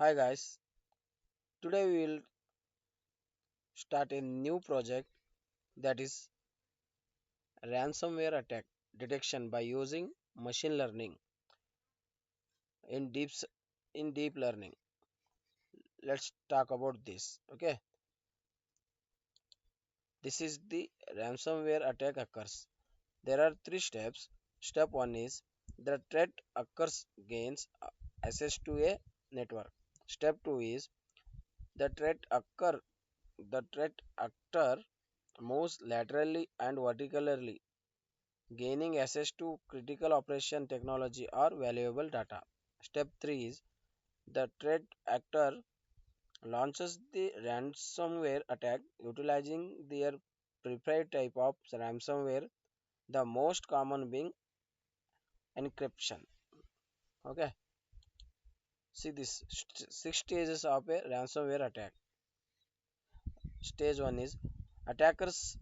Hi guys, today we will start a new project that is ransomware attack detection by using machine learning in deep learning. Let's talk about this. Okay, this is the ransomware attack occurs. There are three steps. Step 1 is the threat occurs gains access to a network. Step 2 is the threat actor moves laterally and vertically gaining access to critical operation technology or valuable data. Step 3 is the threat actor launches the ransomware attack utilizing their preferred type of ransomware, the most common being encryption. Okay, see this six stages of a ransomware attack. Stage 1 is attackers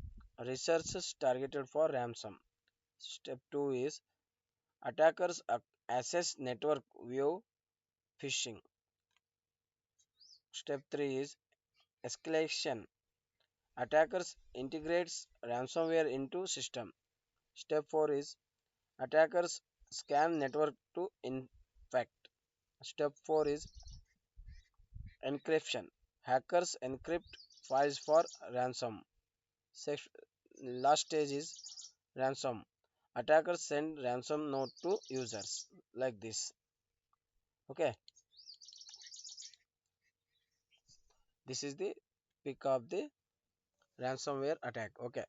researches targeted for ransom. Step 2 is attackers access network view phishing. Step 3 is escalation. Attackers integrates ransomware into system. Step 4 is attackers scan network to infect. Step 4 is encryption. Hackers encrypt files for ransom. Six, last stage is ransom. Attackers send ransom note to users like this. Okay, this is the pick of the ransomware attack. Okay,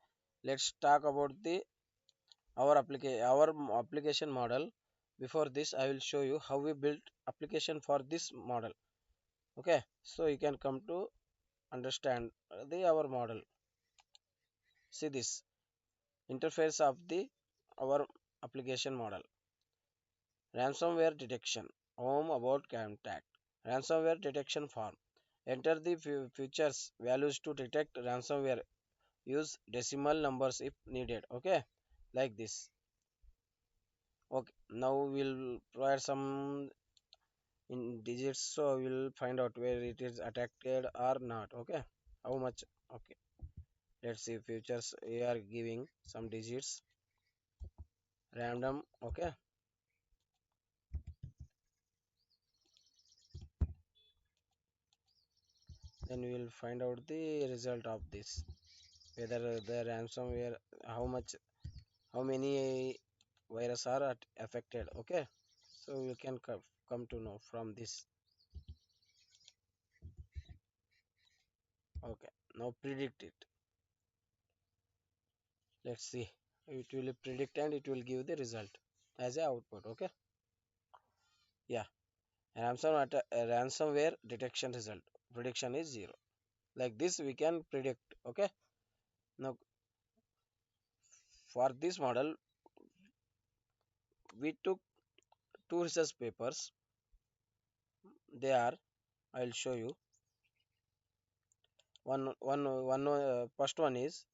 let's talk about the our application model. Before this I will show you how we built application for this model. Okay, so you can come to understand the our model. See this interface of the our application model. Ransomware detection, home about contact, ransomware detection form. Enter the features values to detect ransomware. Use decimal numbers if needed. Okay, like this. Okay, now we'll provide some in digits, so we'll find out where it is attacked or not. Okay, how much? Okay, let's see futures. We are giving some digits random. Okay, then we will find out the result of this, whether the ransomware, how much, how many virus are affected. Okay, so we can come to know from this. Okay, now predict it. Let's see, it will predict and it will give the result as a output. Okay, yeah, ransomware detection result prediction is 0. Like this we can predict. Okay, now for this model we took two research papers. They are, I'll show you. First one is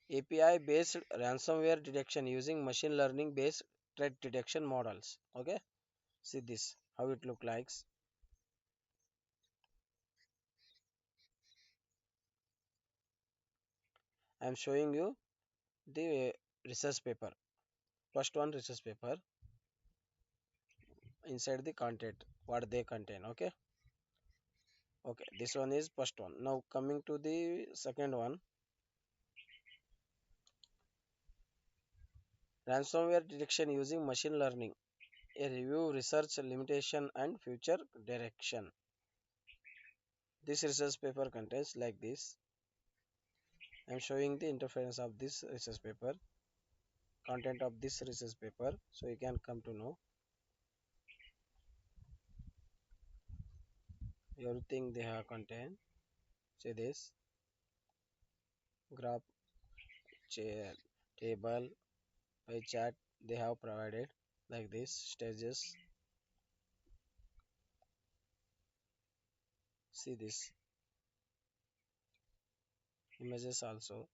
API based ransomware detection using machine learning based threat detection models. Okay, see this how it look like. I'm showing you the research paper. First one research paper inside the content what they contain. Okay, okay, this one is first one. Now coming to the second one, ransomware detection using machine learning, a review research limitation and future direction. This research paper contains like this. I'm showing the interference of this research paper, content of this research paper, so you can come to know everything they have contained. See this graph, table, pie chart they have provided like this stages. See this images also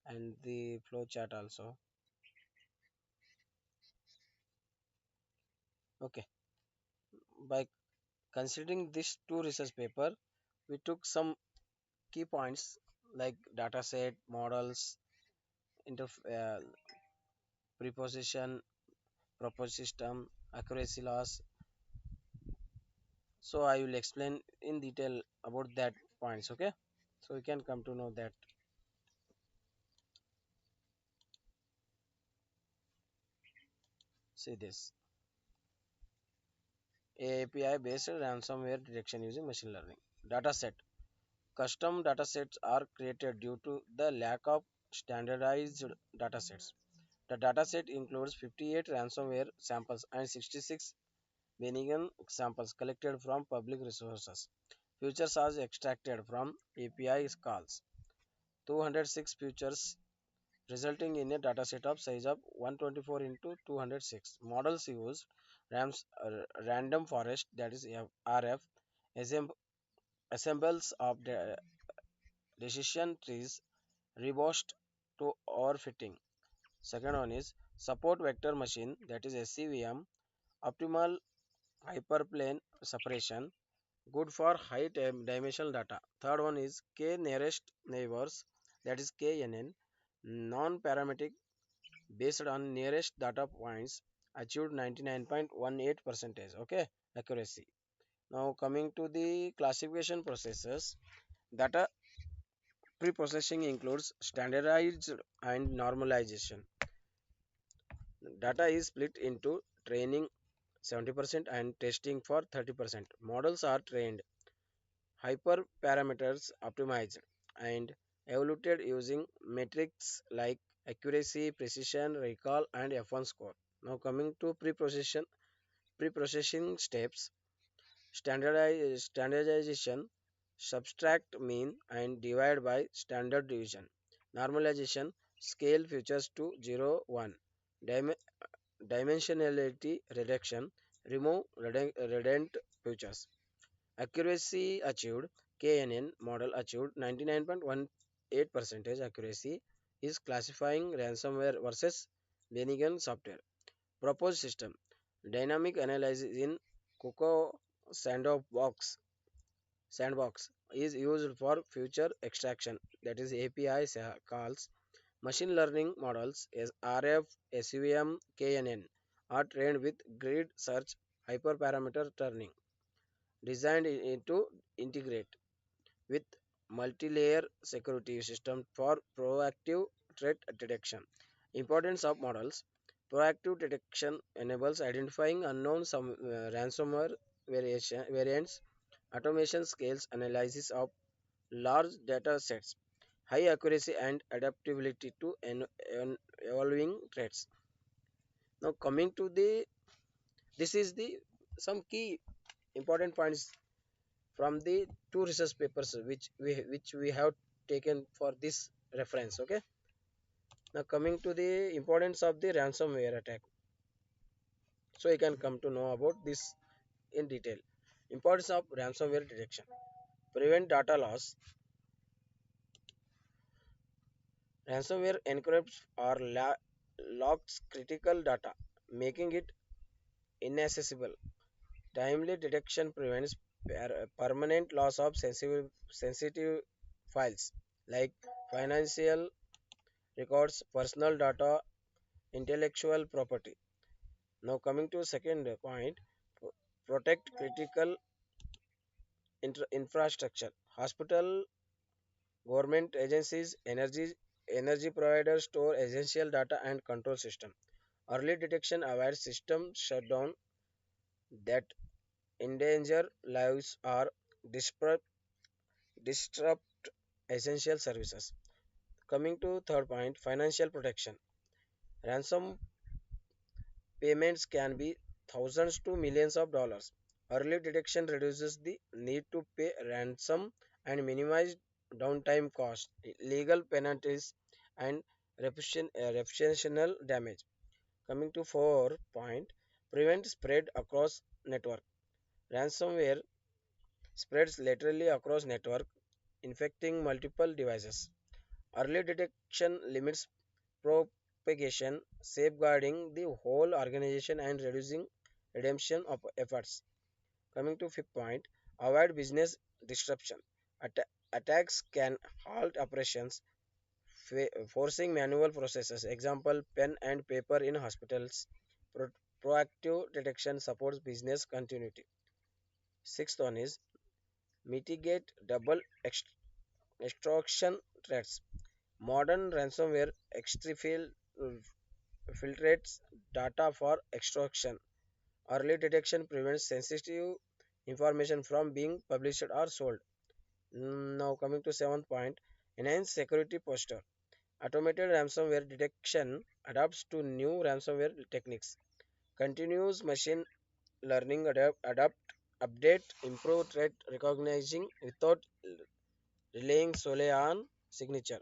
and the flow chart also. Okay, by Considering these two research paper, we took some key points like dataset, models, interf- uh, preposition, proposition, accuracy loss. So I will explain in detail about that points. Okay, so you can come to know that. See this API based ransomware detection using machine learning. Dataset. Custom datasets are created due to the lack of standardized datasets. The dataset includes 58 ransomware samples and 66 benign samples collected from public resources. Features are extracted from API calls. 206 features resulting in a dataset of size of 124 into 206. Models use random forest, that is RF, assembles of the decision trees rebossed to overfitting. Second one is support vector machine, that is SCVM, optimal hyperplane separation, good for high dimensional data. Third one is K nearest neighbors, that is KNN, non-parametric based on nearest data points, achieved 99.18 percentage. Okay, accuracy. Now coming to the classification processes, data pre-processing includes standardized and normalization. Data is split into training 70% and testing for 30%. Models are trained, hyperparameters optimized, and evaluated using metrics like accuracy, precision, recall, and F1 score. Now coming to pre-processing steps, standardization, subtract mean and divide by standard deviation. Normalization, scale features to 0, 1. Dimensionality reduction, remove redundant features. Accuracy achieved, KNN model achieved 99.18 percentage accuracy is classifying ransomware versus benign software. Proposed system, dynamic analysis in Coco sandbox is used for future extraction, that is API calls. Machine learning models as RF, SVM, KNN are trained with grid search hyperparameter turning, designed to integrate with multi-layer security system for proactive threat detection. Importance of models. Proactive detection enables identifying unknown ransomware variants, automation scales analysis of large data sets, high accuracy and adaptability to evolving threats. Now coming to the this is the some key important points from the two research papers which we have taken for this reference. Okay, now coming to the importance of the ransomware attack, so you can come to know about this in detail. Importance of ransomware detection: prevent data loss. Ransomware encrypts or locks critical data, making it inaccessible. Timely detection prevents permanent loss of sensitive files like financial records, personal data, intellectual property. Now coming to second point, protect critical infrastructure. Hospital, government agencies, energy providers store essential data and control system. Early detection avoids system shutdown that endanger lives or disrupt, disrupt essential services. Coming to third point, financial protection. Ransom payments can be thousands to millions of dollars. Early detection reduces the need to pay ransom and minimize downtime costs, legal penalties, and reputational damage. Coming to 4 point, prevent spread across network. Ransomware spreads laterally across network, infecting multiple devices. Early detection limits propagation, safeguarding the whole organization and reducing redemption of efforts. Coming to fifth point, avoid business disruption. Attacks can halt operations, forcing manual processes. Example, pen and paper in hospitals. Proactive detection supports business continuity. Sixth one is mitigate double extraction threats. Modern ransomware filtrates data for extraction. Early detection prevents sensitive information from being published or sold. Now coming to seventh point, enhance security posture. Automated ransomware detection adapts to new ransomware techniques. Continuous machine learning update, improve threat recognizing without relying solely on signature.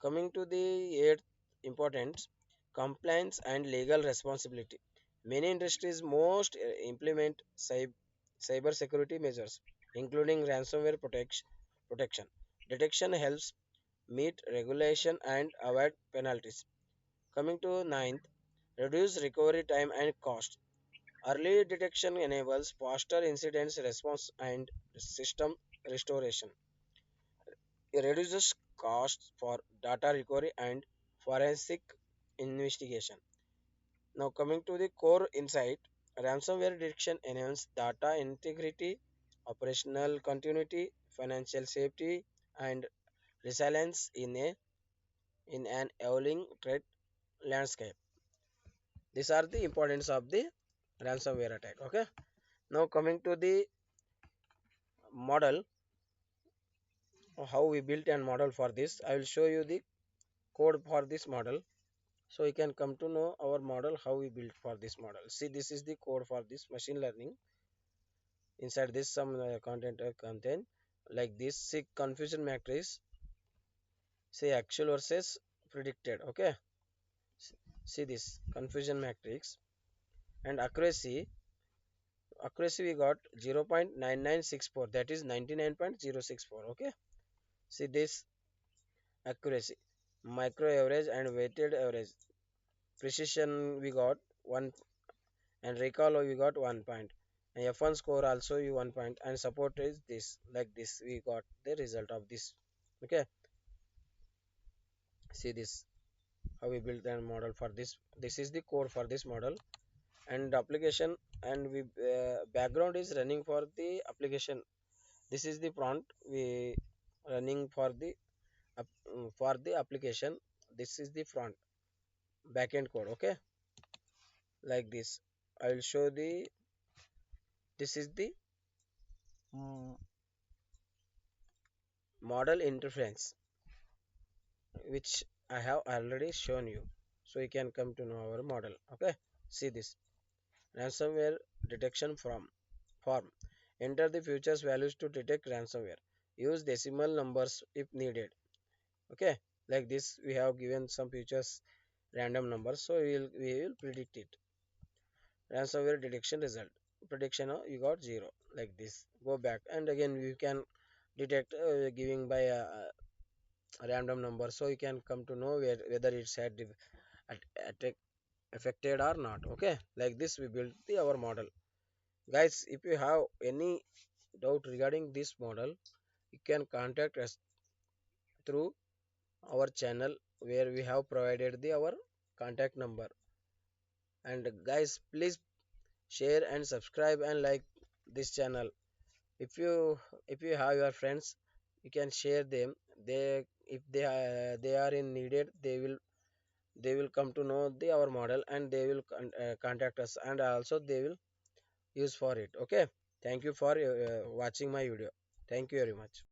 Coming to the eighth importance, compliance and legal responsibility. Many industries must implement cyber security measures, including ransomware protection. Detection helps meet regulation and avoid penalties. Coming to ninth, reduce recovery time and cost. Early detection enables faster incident response and system restoration. It reduces costs for data recovery and forensic investigation. Now, coming to the core insight, ransomware detection enhances data integrity, operational continuity, financial safety, and resilience in an evolving threat landscape. These are the importance of the ransomware attack. Okay. Now, coming to the model, how we built a model for this, I will show you the code for this model. So you can come to know our model, how we built for this model. See, this is the code for this machine learning. Inside this some content contain like this. See confusion matrix, say actual versus predicted. Okay, see this confusion matrix. And accuracy we got 0.9964, that is 99.064. Okay, see this accuracy, micro average and weighted average. Precision we got 1, and recall we got 1 point, and f1 score also you 1 point, and support is this, like this we got the result of this. Okay, see this how we built the model for this is the code for this model. And application, and we background is running for the application. This is the prompt we running for the application. This is the front backend code. Okay, like this I will show the, this is the mm, model interference which I have already shown you. So you can come to know our model. Okay, see this ransomware detection form. Enter the futures values to detect ransomware. Use decimal numbers if needed. Okay, like this we have given some futures random numbers, so we will predict it. Ransomware detection result. Prediction you got 0, like this. Go back and again you can detect giving by a random number, so you can come to know whether it's had attack affected or not. Okay, like this we built our model. Guys, if you have any doubt regarding this model, you can contact us through our channel where we have provided our contact number. And guys, please share and subscribe and like this channel. If you have your friends, you can share them. They, if they are in needed, they will come to know our model, and they will contact us, and also they will use for it. Okay, thank you for watching my video. Thank you very much.